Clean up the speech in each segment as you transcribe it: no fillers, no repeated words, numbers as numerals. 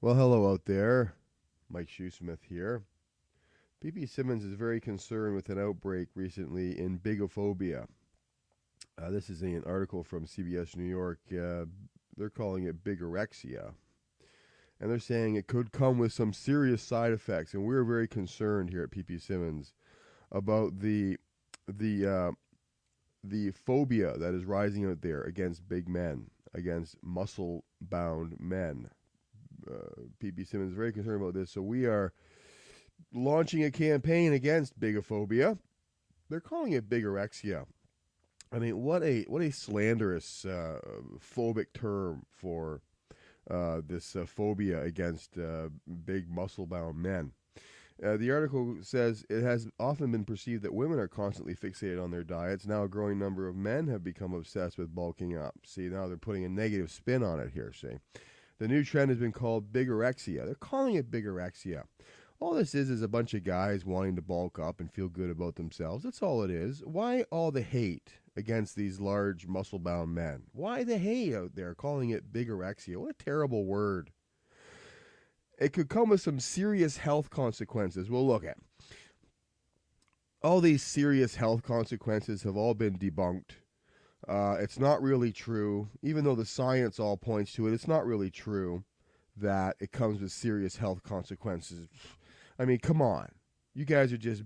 Well, hello out there. Mike Shoesmith here. PP Simmons is very concerned with an outbreak recently in BIG-O-PHOBIA. This is an article from CBS New York. They're calling it bigorexia. And they're saying it could come with some serious side effects. And we're very concerned here at PP Simmons about the phobia that is rising out there against big men, against muscle-bound men. PP Simmons is very concerned about this, so we are launching a campaign against bigophobia. They're calling it bigorexia. I mean, what a slanderous phobic term for this phobia against big muscle-bound men. The article says it has often been perceived that women are constantly fixated on their diets. Now a growing number of men have become obsessed with bulking up. See, now they're putting a negative spin on it here, see. The new trend has been called bigorexia. They're calling it bigorexia. All this is a bunch of guys wanting to bulk up and feel good about themselves. That's all it is. Why all the hate against these large, muscle-bound men? Why the hate out there calling it bigorexia? What a terrible word. It could come with some serious health consequences. We'll look at. All these serious health consequences have all been debunked. It's not really true, even though the science all points to it. It's not really true that it comes with serious health consequences. I mean, come on. You guys are just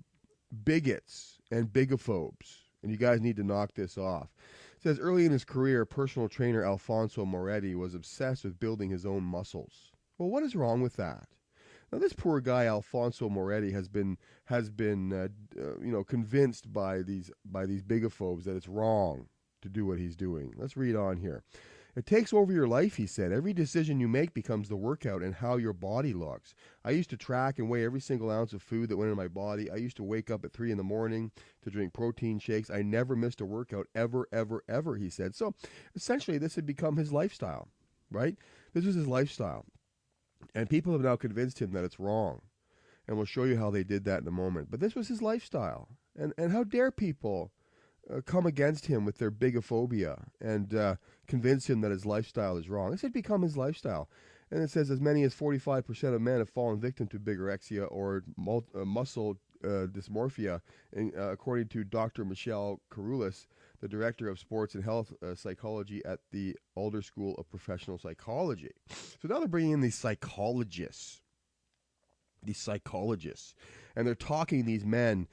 bigots and bigophobes, and you guys need to knock this off. It says early in his career, personal trainer Alfonso Moretti was obsessed with building his own muscles. Well, what is wrong with that? Now, this poor guy Alfonso Moretti has been convinced by these bigophobes that it's wrong to do what he's doing. Let's read on here. It takes over your life, he said. Every decision you make becomes the workout and how your body looks. I used to track and weigh every single ounce of food that went in my body. I used to wake up at 3 in the morning to drink protein shakes. I never missed a workout ever, ever, ever, he said. So essentially this had become his lifestyle, right? This was his lifestyle. And people have now convinced him that it's wrong. And we'll show you how they did that in a moment. But this was his lifestyle. And how dare people come against him with their bigophobia and convince him that his lifestyle is wrong. This had become his lifestyle. And it says as many as 45% of men have fallen victim to bigorexia or muscle dysmorphia, according to Dr. Michelle Caroulis, the director of sports and health psychology at the Alder School of Professional Psychology. So now they're bringing in these psychologists, and they're talking these men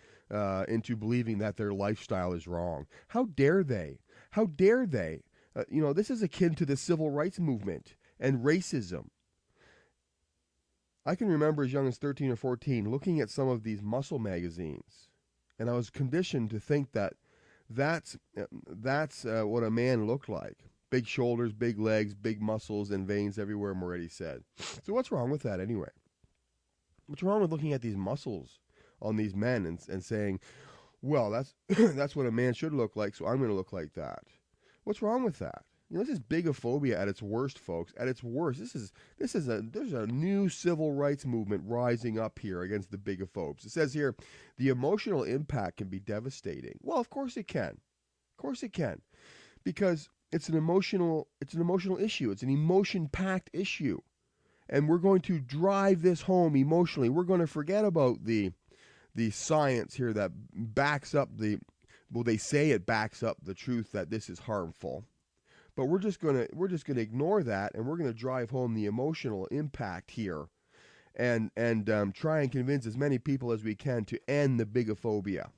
into believing that their lifestyle is wrong. How dare they? How dare they? This is akin to the civil rights movement and racism. I can remember as young as 13 or 14 looking at some of these muscle magazines, and I was conditioned to think that that's what a man looked like. Big shoulders, big legs, big muscles, and veins everywhere, Moretti said. So what's wrong with that anyway? What's wrong with looking at these muscles on these men and saying, well, that's what a man should look like, so I'm going to look like that? What's wrong with that? This is bigophobia at its worst, folks. At its worst, there's a new civil rights movement rising up here against the bigophobes. It says here, the emotional impact can be devastating. Well, of course it can. Of course it can, because it's an emotional issue. It's an emotion-packed issue. And we're going to drive this home emotionally. We're going to forget about the science here that backs up they say it backs up the truth that this is harmful. But we're just gonna ignore that, and we're gonna drive home the emotional impact here, and try and convince as many people as we can to end the bigophobia,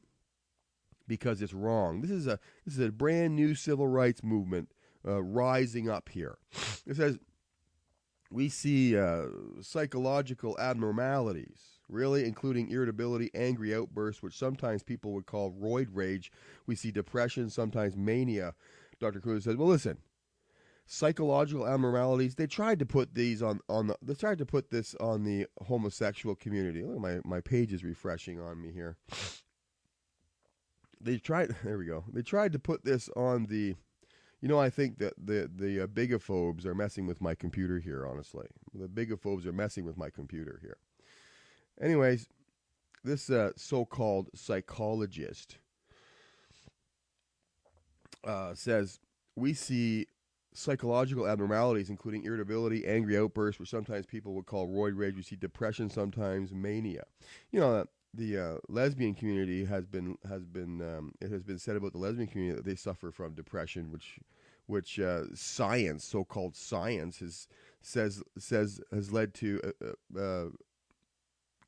because it's wrong. This is a brand new civil rights movement rising up here. It says we see psychological abnormalities, really, including irritability, angry outbursts, which sometimes people would call roid rage. We see depression, sometimes mania. Dr. Cruz says, well, listen, psychological abnormalities, they tried to put these they tried to put this on the homosexual community. Look, my page is refreshing on me here. There we go. They tried to put this on the, I think that the bigophobes are messing with my computer here, honestly. The bigophobes are messing with my computer here. Anyways, this so-called psychologist says we see psychological abnormalities, including irritability, angry outbursts, which sometimes people would call roid rage. We see depression, sometimes mania. You know, the lesbian community has been said about the lesbian community that they suffer from depression, which science, so-called science, has led to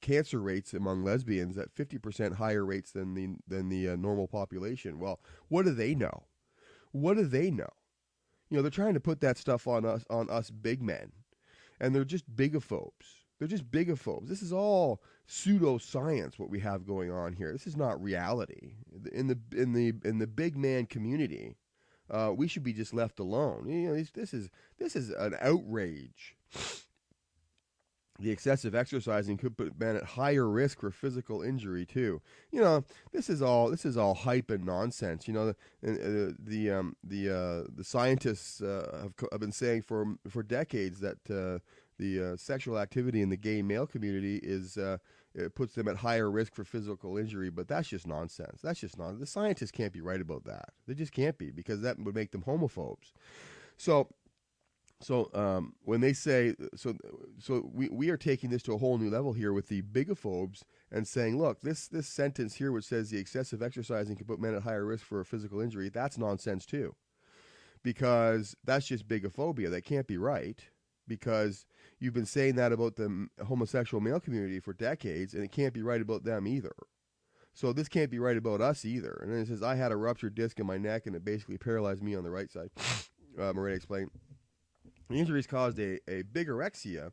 cancer rates among lesbians at 50% higher rates than the normal population. Well, what do they know? What do they know? You know, they're trying to put that stuff on us big men, and they're just bigophobes. They're just bigophobes. This is all pseudoscience what we have going on here. This is not reality. In the big man community, we should be just left alone. You know, this is an outrage. The excessive exercising could put men at higher risk for physical injury too. You know, this is all hype and nonsense. You know, the scientists have been saying for decades that the sexual activity in the gay male community it puts them at higher risk for physical injury. But that's just nonsense. That's just nonsense. The scientists can't be right about that. They just can't be, because that would make them homophobes. So when they say we are taking this to a whole new level here with the bigophobes and saying, look, this sentence here which says the excessive exercising can put men at higher risk for a physical injury, that's nonsense too, because that's just bigophobia. That can't be right, because you've been saying that about the homosexual male community for decades, and it can't be right about them either. So this can't be right about us either. And then it says, I had a ruptured disc in my neck and it basically paralyzed me on the right side. Maria explained. The injuries caused by bigorexia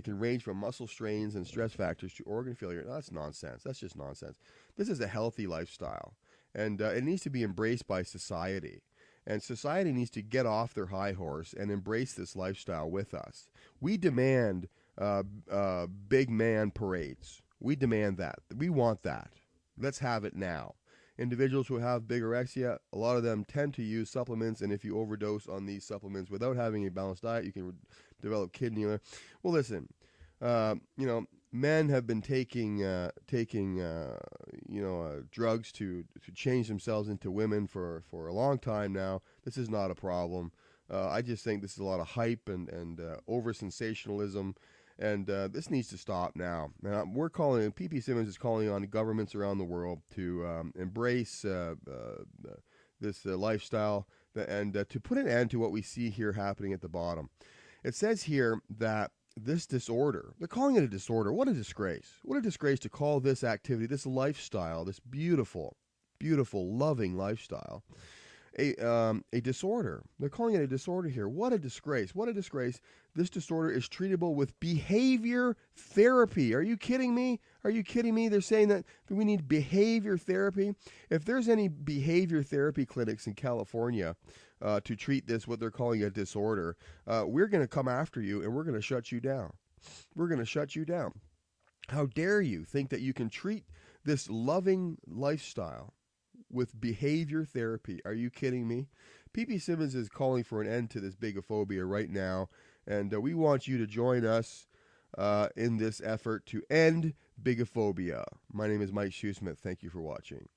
can range from muscle strains and stress factors to organ failure. No, that's nonsense. That's just nonsense. This is a healthy lifestyle, and it needs to be embraced by society. And society needs to get off their high horse and embrace this lifestyle with us. We demand big man parades. We demand that. We want that. Let's have it now. Individuals who have bigorexia, a lot of them tend to use supplements, and if you overdose on these supplements without having a balanced diet, you can develop kidney. Well, listen, men have been taking drugs to change themselves into women for a long time now. This is not a problem. I just think this is a lot of hype and over sensationalism. And this needs to stop now. We're calling, PP Simmons is calling on governments around the world to embrace this lifestyle and to put an end to what we see here happening at the bottom. It says here that this disorder, they're calling it a disorder. What a disgrace. What a disgrace to call this activity, this lifestyle, this beautiful, beautiful, loving lifestyle, a disorder. They're calling it a disorder here. What a disgrace. What a disgrace. This disorder is treatable with behavior therapy. Are you kidding me? Are you kidding me? They're saying that we need behavior therapy. If there's any behavior therapy clinics in California to treat this, what they're calling a disorder, we're going to come after you and we're going to shut you down. We're going to shut you down. How dare you think that you can treat this loving lifestyle with behavior therapy? Are you kidding me? PP Simmons is calling for an end to this bigophobia right now, and we want you to join us in this effort to end bigophobia. My name is Mike Shoesmith. Thank you for watching.